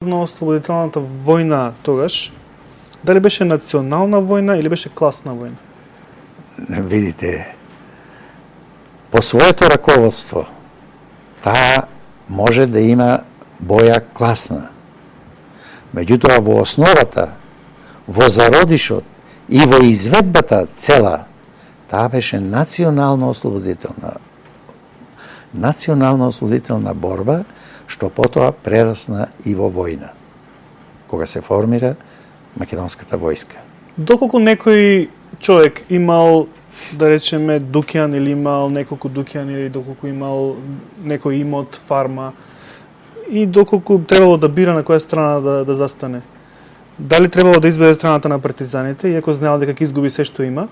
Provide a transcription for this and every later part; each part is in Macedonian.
Народно-ослободителната војна тогаш, дали беше национална војна или беше класна војна? Видите, по своето раководство, таа може да има боја класна. Меѓутоа, во основата, во зародишот и во изведбата цела, таа беше национално-ослободителна борба, што потоа прерасна и во војна, кога се формира македонската војска. Доколку некој човек имал, да речеме, дуќан или имал неколку дуќани или доколку имал некој имот, фарма, и доколку требало да бира на која страна да застане, дали требало да избере страната на партизаните, иако знаел дека ќе изгуби се што има?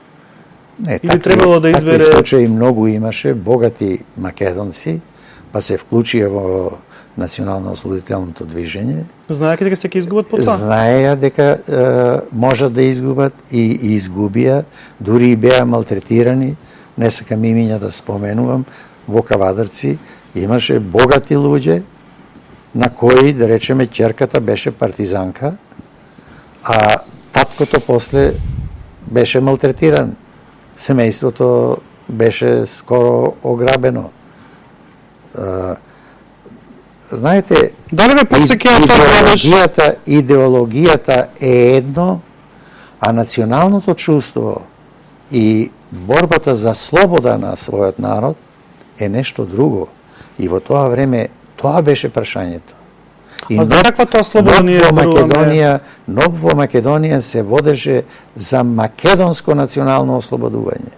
Не, или требало да избере... Такви случаи многу имаше, богати македонци, па се вклучија во национално-ослободителното движење. Знаеја дека се ќе изгубат по тоа? Знаеја дека можат да изгубат и изгубија, дури и беа малтретирани, не сакам имиња да споменувам, во Кавадарци имаше богати луѓе, на кои, да речеме, ќерката беше партизанка, а таткото после беше малтретиран. Семејството беше скоро ограбено. Знаете, дали ме потсеќава идеологијата е едно, а националното чувство и борбата за слобода на својот народ е нешто друго. И во тоа време тоа беше прашањето. А за каква тоа слобода ние Македонија, во Македонија се водеше за македонско национално ослободување.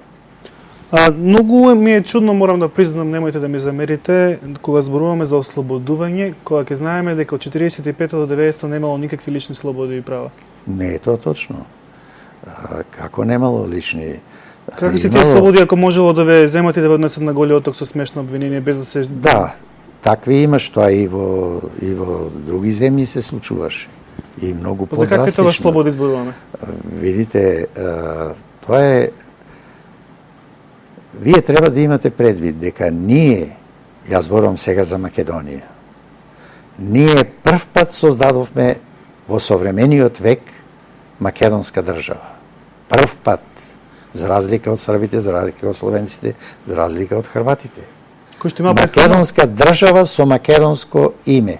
Многу ми е чудно, морам да признам, немојте да ми замерите, кога зборуваме за ослободување, кога ќе знаеме дека од 45 до 90 немало никакви лични слободи и права. Не е тоа точно. Како немало лични? Какви се тие слободи ако можело да ве земат и да ве однесат на голиот ток со смешно обвинение без да се... Да, такви имаш, тоа и во други земји се случуваше. И многу подрастично. За какви тоа слободи зборуваме? Видите, тоа е... Вие треба да имате предвид дека ние, јас зборувам сега за Македонија, ние прв пат создадовме во современиот век македонска држава. Прв пат, за разлика од србите, за разлика од словенците, за разлика од хрватите. Македонска држава со македонско име.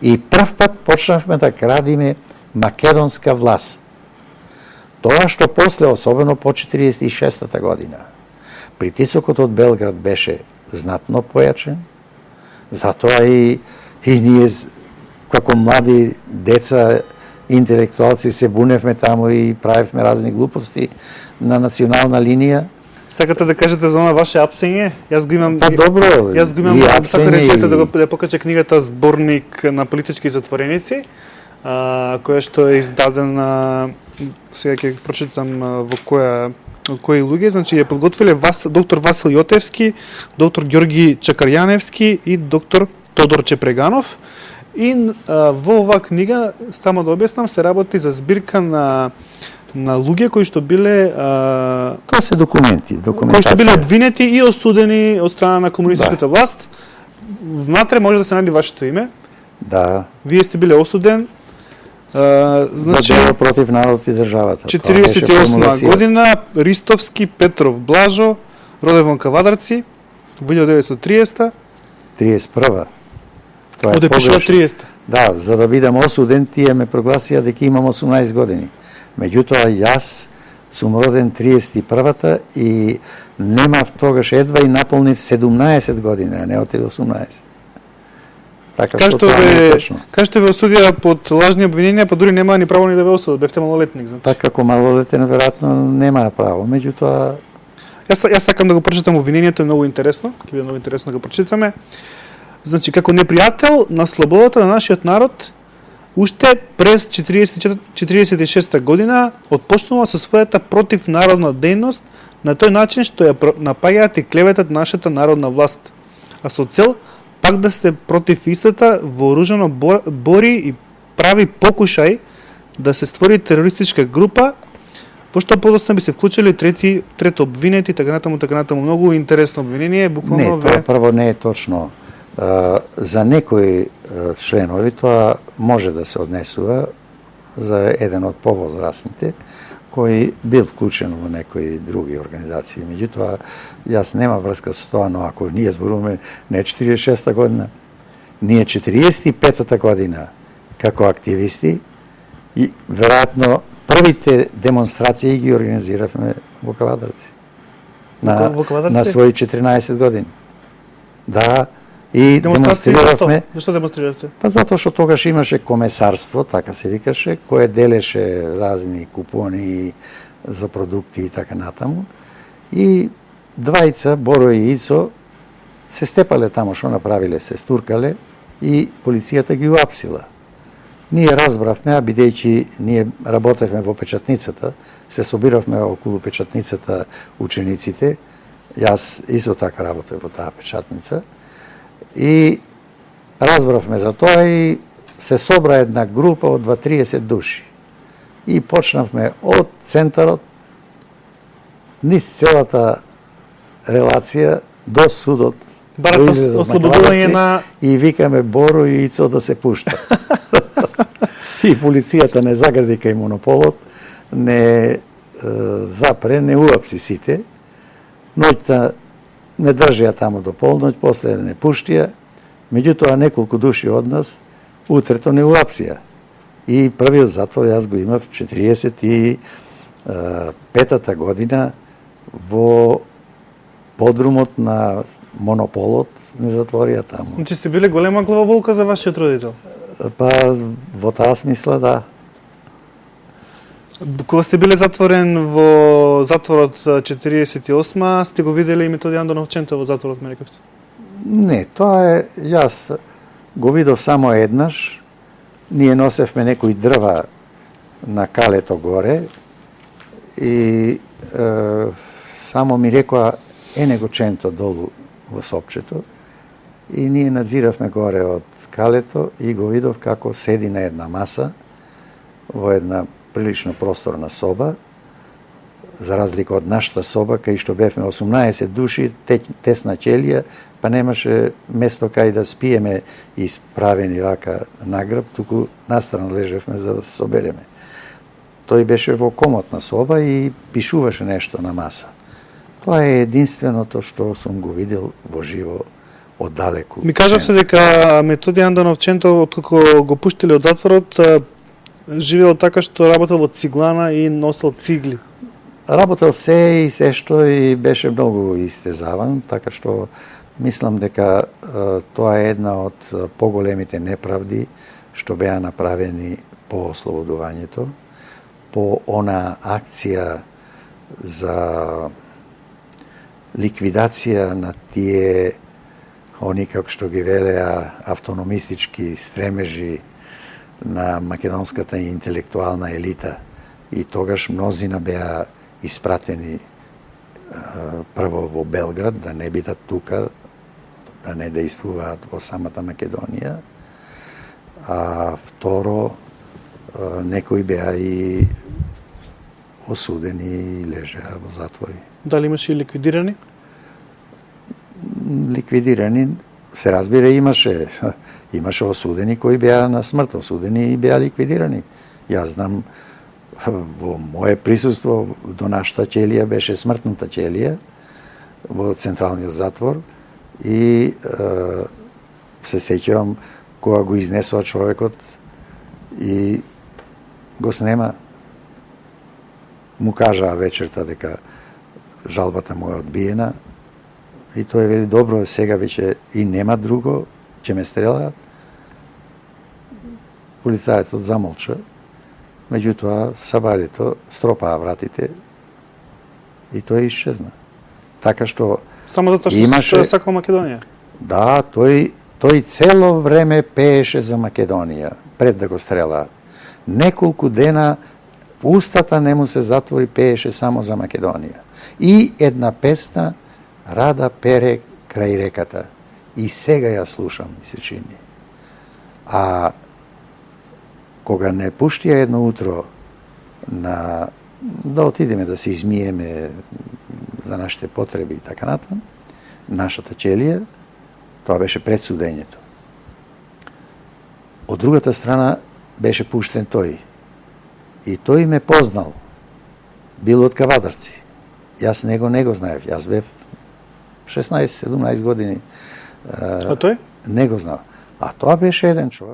И прв пат почнавме да градиме македонска власт. Тоа што после, особено по 46-та година, притисокот од Белград беше знатно појачен, затоа и ние, како млади деца, интелектуалци, се буневме таму и правевме разни глупости на национална линија. Сакате да кажете за она ваше апсење? Јас го имам... добро, јас го имам, сака речете да покача книгата Зборник на политички затвореници, која што е издадена, сега ќе прочитам од кои луѓе, значи ја подготвиле доктор Васил Јотевски, доктор Ѓорги Чакарјаневски и доктор Тодор Чепреганов. И во оваа книга, само да објаснам, се работи за збирка на луѓе кои што биле тоа се документи, кои што биле обвинети и осудени од страна на комунистичката власт. Внатре може да се најде вашето име. Да. Вие сте биле осуден. Значи, за дело против народ и државата. 48 година, Ристовски Петров Блажо, роден во Кавадарци, 1930. 31. Тоа е пишува 30. Да, за да бидам осуден, тие ме прогласија дека имам 18 години. Меѓутоа, јас сум роден 31-та и немав тогаш едва и наполнив 17 години, а не отиде 18. Така што ве осудија под лажни обвиненија, па дури немаа ни право ни да ве осудат, бевте малолетник, значи. Па како малолетен веројатно немаа право, меѓутоа Јас сакам да го прочитам обвинението, е многу интересно, ќе биде многу интересно да го прочитаме. Значи, како непријател на слободата на нашиот народ, уште през 46 година отпочнува со својата противнародна дејност на тој начин што ја напаѓаат и клеветат нашата народна власт, а со цел пак да се против истата вооружено бори и прави покушај да се створи терористичка група, во што подоцна би се вклучили трето обвинети, така натаму, многу интересно обвинение, буквално Не, тоа прво не е точно. За некои членови тоа може да се однесува за еден од повозрастните, кој бил вклучен во некои други организации. Меѓутоа, јас нема врска со тоа, но ако ние зборуваме не 46-та година, ние 45-та година како активисти и веројатно првите демонстрации ги организиравме во Кавадарци. Во Кавадарци? На своји 14 години. Да, и демонстриравме. Зашто демонстриравте? Па затоа што тогаш имаше комесарство, така се викаше, кое делеше разни купони за продукти и така натаму. И двајца, Боро и Ицо, се степале таму што направиле, се стуркале и полицијата ги уапсила. Ние разбравме, а бидејќи ние работевме во печатницата, се собиравме околу печатницата учениците, јас исто така работев во таа печатница, и разбравме за тоа и се собра една група од 20-30 души. И почнавме од центарот, низ целата релација до судот. Барате ослободување на... И викаме Боро и Ицо да се пушта. И полицијата не загради кај монополот, не запре, не уапси сите. Ноќта не држија таму до полноќ, после не пуштија. Меѓутоа неколку души од нас утрето не уапсија. И првиот затвор јас го имав 45-та година во подрумот на монополот, не затворија таму. Значи сте биле голема главоволка за вашиот родител? Па во таа смисла да. Кога сте биле затворен во затворот 48-ма, сте го виделе и Методи Андонов-Ченто во затворот, ме рекавте? Не, тоа е, јас го видов само еднаш. Ние носевме некои дрва на калето горе и само ми рекоа него Ченто долу во сопчето и ние надзиравме горе од калето и го видов како седи на една маса во една прилично просторна соба, за разлика од нашата соба, кај што бевме 18 души, тесна ćelија, па немаше место кај да спиеме исправени вака награб, туку настрана лежевме за да се собереме. Тој беше во комотна соба и пишуваше нешто на маса. Тоа е единственото што сум го видел во живо оддалеку. Ми кажавте дека Методи Андонов-Ченто, откако го пуштиле од затворот, живеел така што работел во циглана и носел цигли. Работел се и се што и беше многу истезаван, така што мислам дека тоа е една од поголемите неправди што беа направени по ослободувањето, по она акција за ликвидација на тие, они како што ги велеа, автономистички стремежи на македонската интелектуална елита. И тогаш мнозина беа испратени прво во Белград, да не бидат тука, да не действуваат во самата Македонија, а второ, некои беа и осудени и лежеа во затвори. Дали имаше и ликвидирани? Ликвидирани, се разбира, имаше осудени кои беа на смрт, осудени и беа ликвидирани. Јас знам, во мое присуство до нашата ćelија беше смртната ćelија во централниот затвор и се сеќавам кога го изнесува човекот и го снема, му кажаа вечерта дека жалбата му е одбиена и тој вели добро, сега веќе и нема друго, ќе ме стрелаат. Полицајецот замолча, меѓутоа сабалето стропаа вратите и тој исчезна. Така што само затоа што имаше... сакал Македонија? Да, тој цело време пееше за Македонија пред да го стрелаат. Неколку дена устата не му се затвори, пееше само за Македонија. И една песна Рада пере крај реката. И сега ја слушам, ми се чини. А кога не пуштија едно утро да отидеме да се измиеме за нашите потреби и така натаму, нашата ćelија, Тоа беше пред судењето. Од другата страна беше пуштен тој. И тој ме познал. Бил од Кавадарци. Јас него не го знаев. Јас бев 16-17 години. А тој? Не го знав. А тоа беше еден човек.